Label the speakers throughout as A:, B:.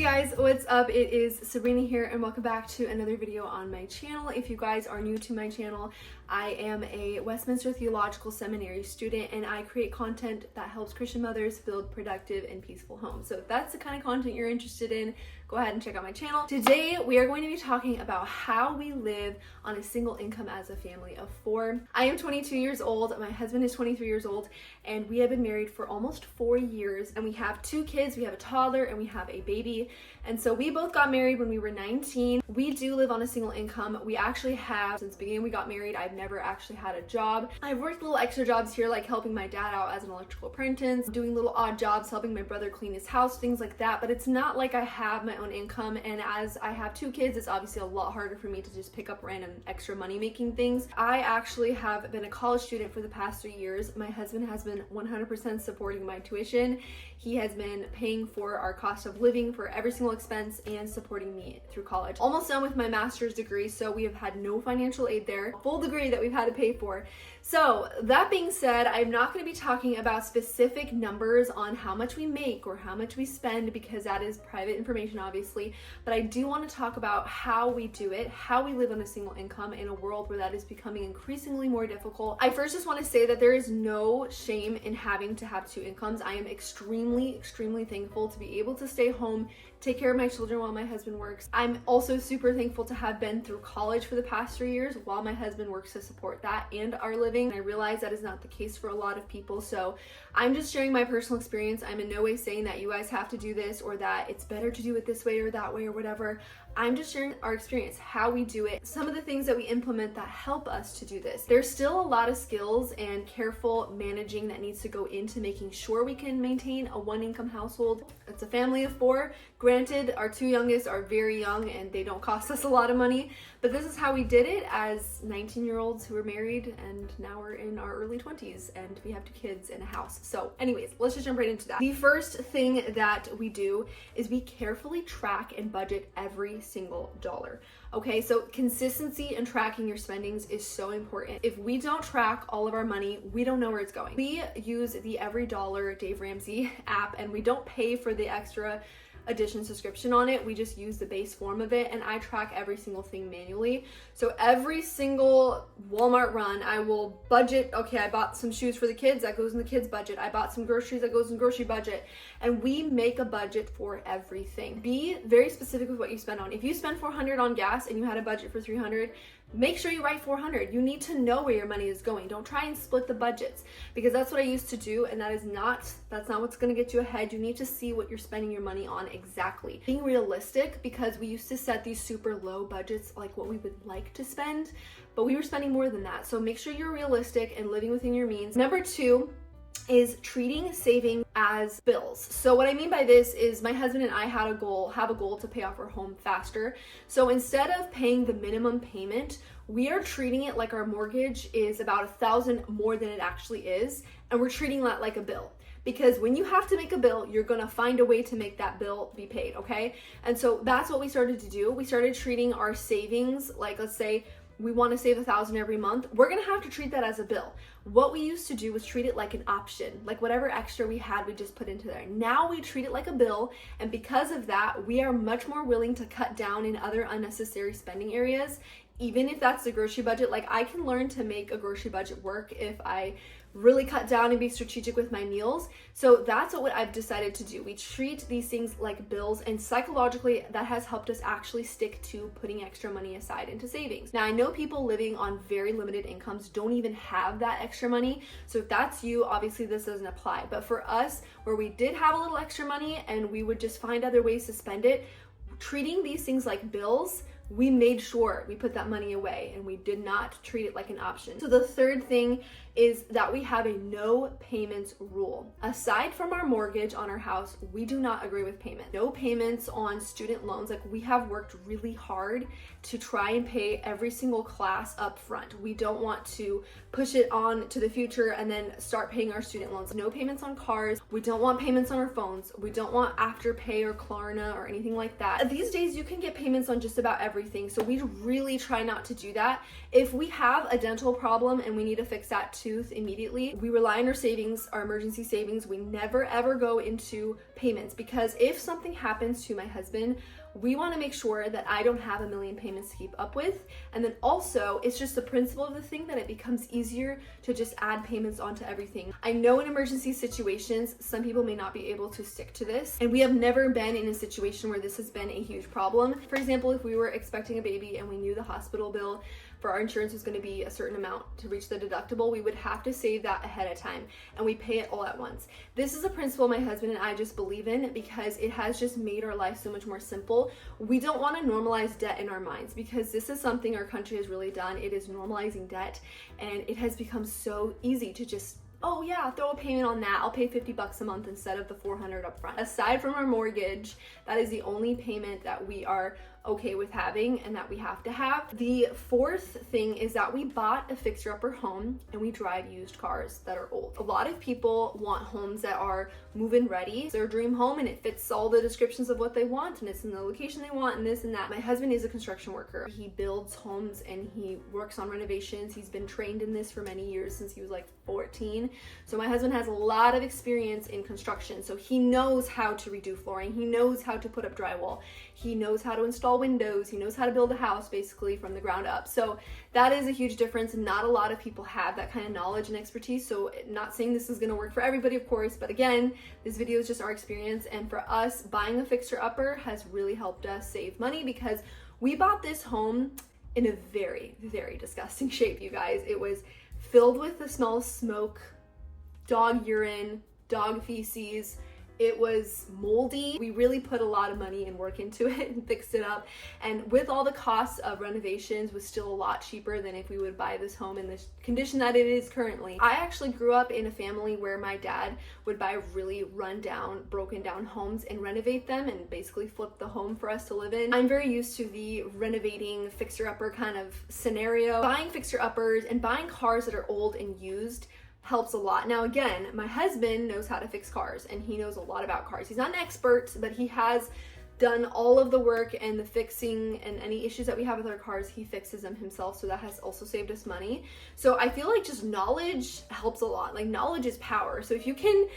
A: Hey guys, what's up? It is Sabrina here and welcome back to another video on my channel. If you guys are new to my channel, I am a Westminster Theological Seminary student and I create content that helps Christian mothers build productive and peaceful homes. So if that's the kind of content you're interested in, go ahead and check out my channel. Today, we are going to be talking about how we live on a single income as a family of 4. I am 22 years old, my husband is 23 years old, and we have been married for almost 4 years, and we have 2 kids, we have a toddler, and we have a baby. And so we both got married when we were 19. We do live on a single income. We actually have, since the beginning we got married, I've never actually had a job. I've worked little extra jobs here, like helping my dad out as an electrical apprentice, doing little odd jobs, helping my brother clean his house, things like that, but it's not like I have my own income, and as I have 2 kids, it's obviously a lot harder for me to just pick up random extra money-making things. I actually have been a college student for the past 3 years. My husband has been 100% supporting my tuition. He has been paying for our cost of living, for every single expense, and supporting me through college. Almost done with my master's degree, so we have had no financial aid there. Full degree that we've had to pay for. So that being said, I'm not going to be talking about specific numbers on how much we make or how much we spend, because that is private information, obviously, but I do want to talk about how we do it, how we live on a single income in a world where that is becoming increasingly more difficult. I first just want to say that there is no shame in having to have 2 incomes. I am extremely thankful to be able to stay home, take care of my children while my husband works. I'm also super thankful to have been through college for the past 3 years while my husband works to support that and our living. I realize that is not the case for a lot of people, so I'm just sharing my personal experience. I'm in no way saying that you guys have to do this or that it's better to do it this way or that way or whatever. I'm just sharing our experience, how we do it, some of the things that we implement that help us to do this. There's still a lot of skills and careful managing that needs to go into making sure we can maintain a 1-income household. It's a family of 4. Granted, our 2 youngest are very young and they don't cost us a lot of money, but this is how we did it as 19-year-olds who were married, and now we're in our early 20s and we have 2 kids and a house. So anyways, let's just jump right into that. The first thing that we do is we carefully track and budget every single dollar. Okay, so consistency and tracking your spendings is so important. If we don't track all of our money, we don't know where it's going. We use the Every Dollar Dave Ramsey app, and we don't pay for the extra edition subscription on it. We just use the base form of it, and I track every single thing manually. So every single Walmart run, I will budget, okay, I bought some shoes for the kids, that goes in the kids budget. I bought some groceries, that goes in grocery budget. And we make a budget for everything. Be very specific with what you spend on. If you spend $400 on gas and you had a budget for $300, make sure you write $400. You need to know where your money is going. Don't try and split the budgets, because that's what I used to do, and that's not what's going to get you ahead. You need to see what you're spending your money on exactly. Being realistic, because we used to set these super low budgets, like what we would like to spend, but we were spending more than that. So make sure you're realistic and living within your means. Number 2 is treating saving as bills. So what I mean by this is my husband and I have a goal to pay off our home faster. So instead of paying the minimum payment, we are treating it like our mortgage is about $1,000 more than it actually is, and we're treating that like a bill. Because when you have to make a bill, you're gonna find a way to make that bill be paid, okay? And so that's what we started to do. We started treating our savings, like let's say we want to save $1,000 every month, we're gonna have to treat that as a bill. What we used to do was treat it like an option, like whatever extra we had, we just put into there. Now we treat it like a bill, and because of that, we are much more willing to cut down in other unnecessary spending areas, even if that's the grocery budget. Like, I can learn to make a grocery budget work if I really cut down and be strategic with my meals. So that's what I've decided to do. We treat these things like bills, and psychologically that has helped us actually stick to putting extra money aside into savings. Now, I know people living on very limited incomes don't even have that extra money. So if that's you, obviously this doesn't apply. But for us, where we did have a little extra money and we would just find other ways to spend it, treating these things like bills, we made sure we put that money away and we did not treat it like an option. So the third thing is that we have a no payments rule. Aside from our mortgage on our house, we do not agree with payment. No payments on student loans. Like, we have worked really hard to try and pay every single class up front. We don't want to push it on to the future and then start paying our student loans. No payments on cars. We don't want payments on our phones. We don't want Afterpay or Klarna or anything like that. These days you can get payments on just about everything, so we really try not to do that. If we have a dental problem and we need to fix that tooth immediately. We rely on our savings, our emergency savings. We never ever go into payments, because if something happens to my husband, we want to make sure that I don't have a million payments to keep up with. And then also, it's just the principle of the thing that it becomes easier to just add payments onto everything. I know in emergency situations, some people may not be able to stick to this, and we have never been in a situation where this has been a huge problem. For example, if we were expecting a baby and we knew the hospital bill for our insurance was going to be a certain amount to reach the deductible, we would have to save that ahead of time, and we pay it all at once. This is a principle my husband and I just believe in, because it has just made our life so much more simple. We don't want to normalize debt in our minds, because this is something our country has really done. It is normalizing debt, and it has become so easy to just, oh yeah, throw a payment on that. I'll pay $50 a month instead of the $400 up front. Aside from our mortgage, that is the only payment that we are okay with having and that we have to have. The fourth thing is that we bought a fixer-upper home and we drive used cars that are old. A lot of people want homes that are move-in ready. It's their dream home and it fits all the descriptions of what they want, and it's in the location they want and this and that. My husband is a construction worker. He builds homes and he works on renovations. He's been trained in this for many years, since he was like 14. So my husband has a lot of experience in construction. So he knows how to redo flooring. He knows how to put up drywall. He knows how to install windows. He knows how to build a house basically from the ground up. So that is a huge difference. Not a lot of people have that kind of knowledge and expertise. So not saying this is going to work for everybody, of course, but again, this video is just our experience. And for us, buying a fixer-upper has really helped us save money, because we bought this home in a very, very disgusting shape, you guys. It was filled with the smell of smoke, dog urine, dog feces. It was moldy. We really put a lot of money and work into it and fixed it up. And with all the costs of renovations, was still a lot cheaper than if we would buy this home in the condition that it is currently. I actually grew up in a family where my dad would buy really run-down, broken-down homes and renovate them and basically flip the home for us to live in. I'm very used to the renovating fixer-upper kind of scenario. Buying fixer-uppers and buying cars that are old and used helps a lot. Now again, my husband knows how to fix cars and he knows a lot about cars. He's not an expert, but he has done all of the work and the fixing, and any issues that we have with our cars, he fixes them himself. So that has also saved us money. So I feel like just knowledge helps a lot. Like, knowledge is power. So if you can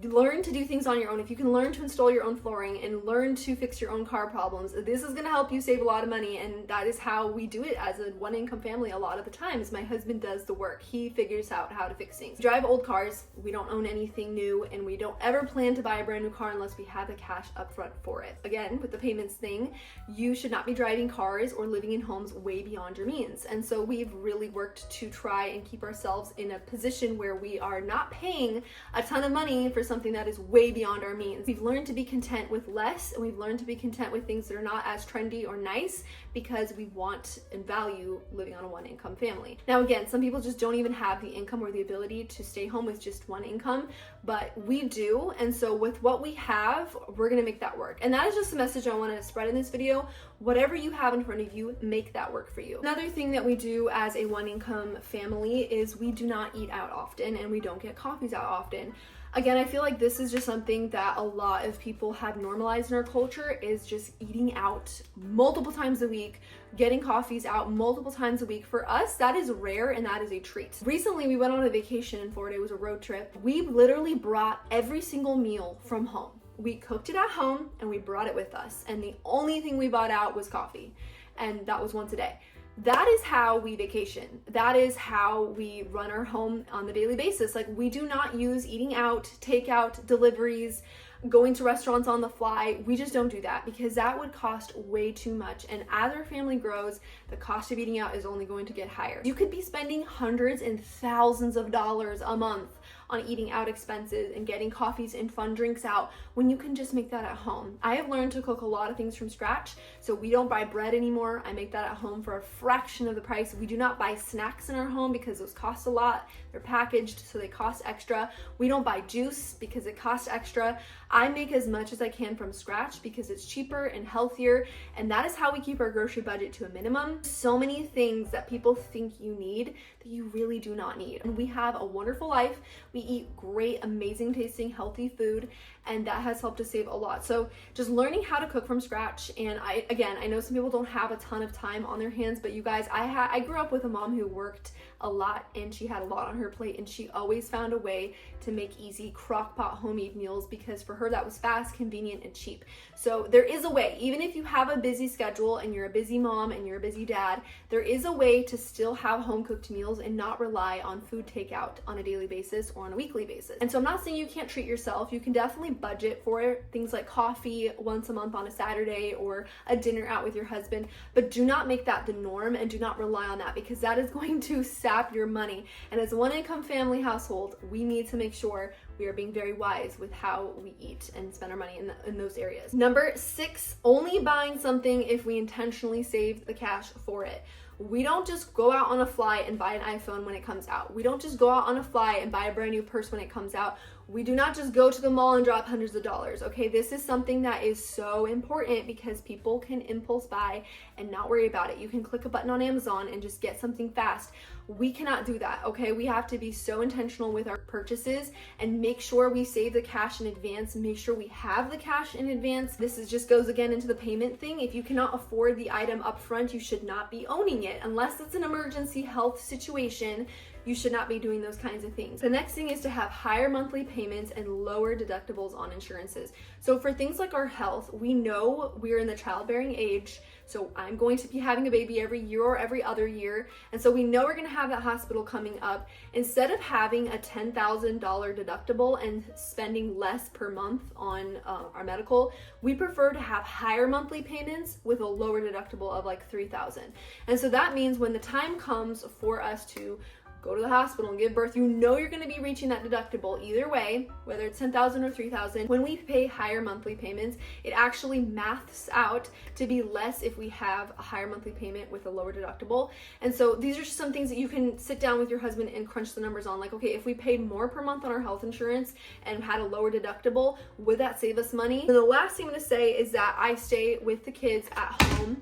A: learn to do things on your own, if you can learn to install your own flooring and learn to fix your own car problems, this is going to help you save a lot of money. And that is how we do it as a one-income family a lot of the times. My husband does the work. He figures out how to fix things. We drive old cars. We don't own anything new, and we don't ever plan to buy a brand new car unless we have the cash up front for it. Again, with the payments thing, you should not be driving cars or living in homes way beyond your means. And so we've really worked to try and keep ourselves in a position where we are not paying a ton of money for something that is way beyond our means. We've learned to be content with less, and we've learned to be content with things that are not as trendy or nice, because we want and value living on a one-income family. Now again, some people just don't even have the income or the ability to stay home with just one income, but we do. And so with what we have, we're gonna make that work. And that is just the message I wanted to spread in this video. Whatever you have in front of you, make that work for you. Another thing that we do as a one-income family is we do not eat out often, and we don't get coffees out often. Again, I feel like this is just something that a lot of people have normalized in our culture, is just eating out multiple times a week, getting coffees out multiple times a week. For us, that is rare and that is a treat. Recently, we went on a vacation in Florida. It was a road trip. We literally brought every single meal from home. We cooked it at home and we brought it with us. And the only thing we bought out was coffee. And that was once a day. That is how we vacation. That is how we run our home on the daily basis. Like, we do not use eating out, takeout, deliveries, going to restaurants on the fly. We just don't do that, because that would cost way too much. And as our family grows, the cost of eating out is only going to get higher. You could be spending hundreds and thousands of dollars a month on eating out expenses and getting coffees and fun drinks out when you can just make that at home. I have learned to cook a lot of things from scratch, so we don't buy bread anymore. I make that at home for a fraction of the price. We do not buy snacks in our home because those cost a lot. They're packaged, so they cost extra. We don't buy juice because it costs extra. I make as much as I can from scratch because it's cheaper and healthier, and that is how we keep our grocery budget to a minimum. So many things that people think you need that you really do not need. And we have a wonderful life. We eat great, amazing tasting, healthy food, and that has helped us save a lot. So just learning how to cook from scratch. And I know some people don't have a ton of time on their hands, but you guys, I grew up with a mom who worked a lot and she had a lot on her plate, and she always found a way to make easy crock pot homemade meals because for her that was fast, convenient, and cheap. So there is a way, even if you have a busy schedule and you're a busy mom and you're a busy dad, there is a way to still have home cooked meals and not rely on food takeout on a daily basis or on a weekly basis. And so I'm not saying you can't treat yourself. You can definitely budget for things like coffee once a month on a Saturday or a dinner out with your husband, but do not make that the norm and do not rely on that, because that is going to sap your money. And as a one income family household, we need to make sure we are being very wise with how we eat and spend our money in those areas. Number 6, only buying something if we intentionally save the cash for it. We don't just go out on a fly and buy an iPhone when it comes out. We don't just go out on a fly and buy a brand new purse when it comes out. We do not just go to the mall and drop hundreds of dollars, okay? This is something that is so important because people can impulse buy and not worry about it. You can click a button on Amazon and just get something fast. We cannot do that, okay? We have to be so intentional with our purchases and make sure we save the cash in advance and make sure we have the cash in advance. Just goes again into the payment thing. If you cannot afford the item up front, you should not be owning it. Unless it's an emergency health situation, you should not be doing those kinds of things. The next thing is to have higher monthly payments and lower deductibles on insurances. So for things like our health, we know we're in the childbearing age, so I'm going to be having a baby every year or every other year, and so we know we're gonna have that hospital coming up. Instead of having a $10,000 deductible and spending less per month on our medical, we prefer to have higher monthly payments with a lower deductible of like $3,000. And so that means when the time comes for us to go to the hospital and give birth, you know you're going to be reaching that deductible either way, whether it's $10,000 or $3,000. When we pay higher monthly payments, it actually maths out to be less if we have a higher monthly payment with a lower deductible. And so these are just some things that you can sit down with your husband and crunch the numbers on. Like, okay, if we paid more per month on our health insurance and had a lower deductible, would that save us money? And the last thing I'm going to say is that I stay with the kids at home.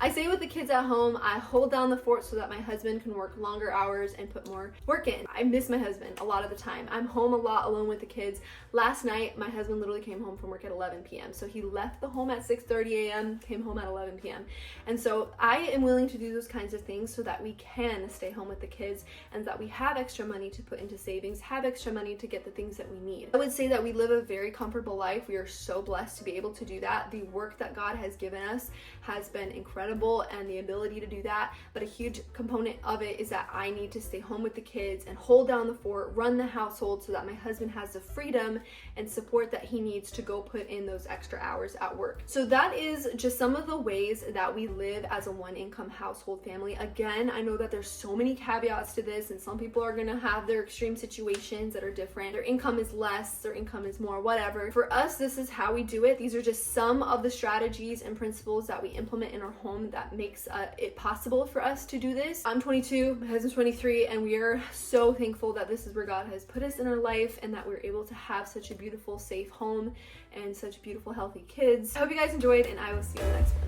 A: I stay with the kids at home. I hold down the fort so that my husband can work longer hours and put more work in. I miss my husband a lot of the time. I'm home a lot alone with the kids. Last night, my husband literally came home from work at 11 p.m. So he left the home at 6:30 a.m., came home at 11 p.m. And so I am willing to do those kinds of things so that we can stay home with the kids and that we have extra money to put into savings, have extra money to get the things that we need. I would say that we live a very comfortable life. We are so blessed to be able to do that. The work that God has given us has been incredible, and the ability to do that, but a huge component of it is that I need to stay home with the kids and hold down the fort, run the household so that my husband has the freedom and support that he needs to go put in those extra hours at work. So that is just some of the ways that we live as a one-income household family. Again, I know that there's so many caveats to this, and some people are gonna have their extreme situations that are different. Their income is less, their income is more, whatever. For us, this is how we do it. These are just some of the strategies and principles that we implement in our home that makes it possible for us to do this. I'm 22, my husband's 23, and we are so thankful that this is where God has put us in our life and that we're able to have such a beautiful, safe home and such beautiful, healthy kids. I hope you guys enjoyed, and I will see you in the next one.